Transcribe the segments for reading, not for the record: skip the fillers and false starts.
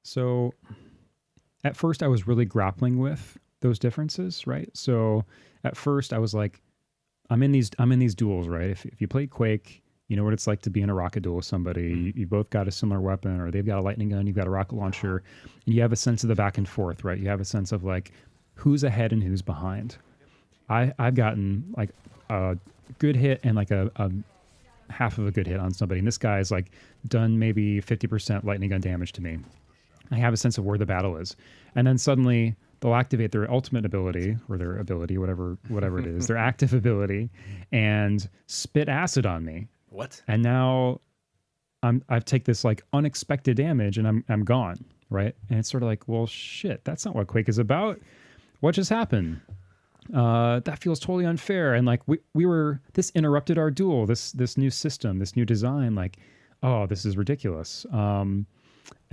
So at first I was really grappling with those differences, right? So at first I was like, I'm in these duels, right? If you play Quake, you know what it's like to be in a rocket duel with somebody. You both got a similar weapon, or they've got a lightning gun, you've got a rocket launcher, and you have a sense of the back and forth, right? You have a sense of like who's ahead and who's behind. I've gotten like a good hit and like a half of a good hit on somebody, and this guy's like done maybe 50% lightning gun damage to me. I have a sense of where the battle is, and then suddenly they'll activate their ultimate ability or their ability, whatever it is, their active ability, and spit acid on me. What? And now I've take this like unexpected damage, and I'm gone, right? And it's sort of like, well, shit, that's not what Quake is about. What just happened? That feels totally unfair. And like this interrupted our duel. This new system, this new design. Like, oh, this is ridiculous. And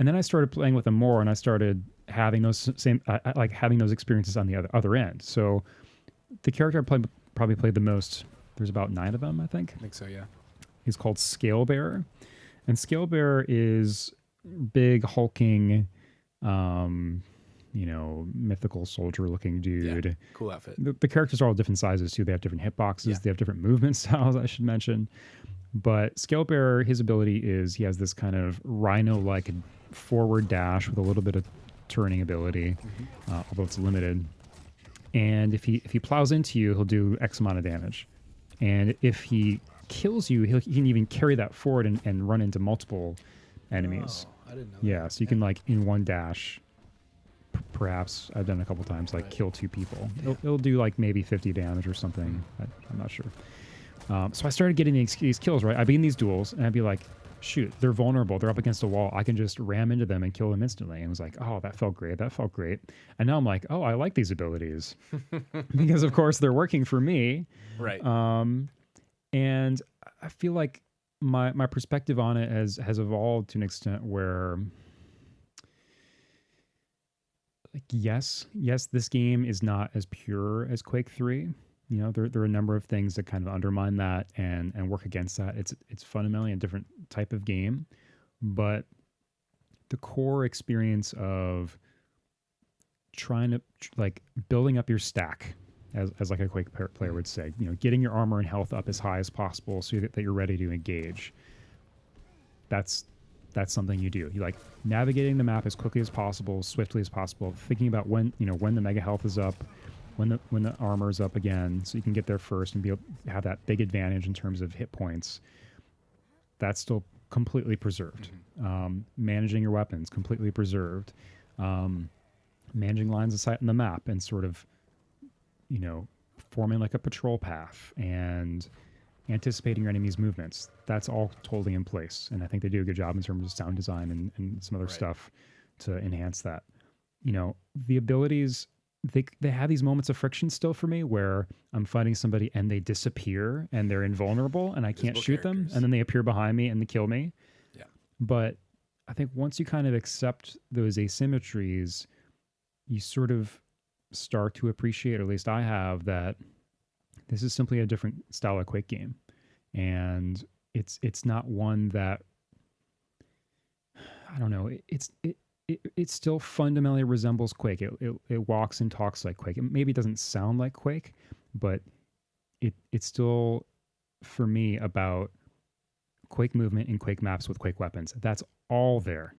then I started playing with them more, and I started having those having those experiences on the other end. So the character I probably played the most. There's about 9 of them, I think. I think so, yeah. He's called Scale Bearer, and Scale Bearer is big hulking, mythical soldier-looking dude. Yeah, cool outfit. The characters are all different sizes too. They have different hitboxes. Yeah. They have different movement styles, I should mention. But Scale Bearer, his ability is he has this kind of rhino-like forward dash with a little bit of turning ability, although it's limited. And if he plows into you, he'll do X amount of damage. And if he kills you, he can even carry that forward and run into multiple enemies. Oh, I didn't know yeah, that. so you can like in one dash, perhaps I've done a couple times, like kill 2 people. Yeah. It'll do like maybe 50 damage or something. I'm not sure. So I started getting these kills, right? I'd be in these duels and I'd be like, shoot, they're vulnerable. They're up against a wall. I can just ram into them and kill them instantly. And it was like, oh, that felt great. That felt great. And now I'm like, oh, I like these abilities because of course they're working for me. Right. And I feel like my perspective on it has evolved to an extent where like, yes, this game is not as pure as Quake 3. You know, there are a number of things that kind of undermine that and work against that. It's fundamentally a different type of game, but the core experience of trying to like building up your stack, as like a Quake player would say, you know, getting your armor and health up as high as possible so that you're ready to engage. That's something you do. You like navigating the map as quickly as possible, as swiftly as possible, thinking about when the mega health is up, when the armor is up again, so you can get there first and be able to have that big advantage in terms of hit points. That's still completely preserved. Managing your weapons, completely preserved. Managing lines of sight on the map and sort of, you know, forming like a patrol path and anticipating your enemy's movements. That's all totally in place. And I think they do a good job in terms of sound design and some other stuff to enhance that. You know, the abilities, they have these moments of friction still for me where I'm fighting somebody and they disappear and they're invulnerable and I can't shoot them, and then they appear behind me and they kill me. Yeah. But I think once you kind of accept those asymmetries, you sort of start to appreciate, or at least I have, that this is simply a different style of Quake game. And it's not one that, I don't know, it still fundamentally resembles Quake. It walks and talks like Quake. It maybe doesn't sound like Quake, but it's still, for me, about Quake movement and Quake maps with Quake weapons. That's all there.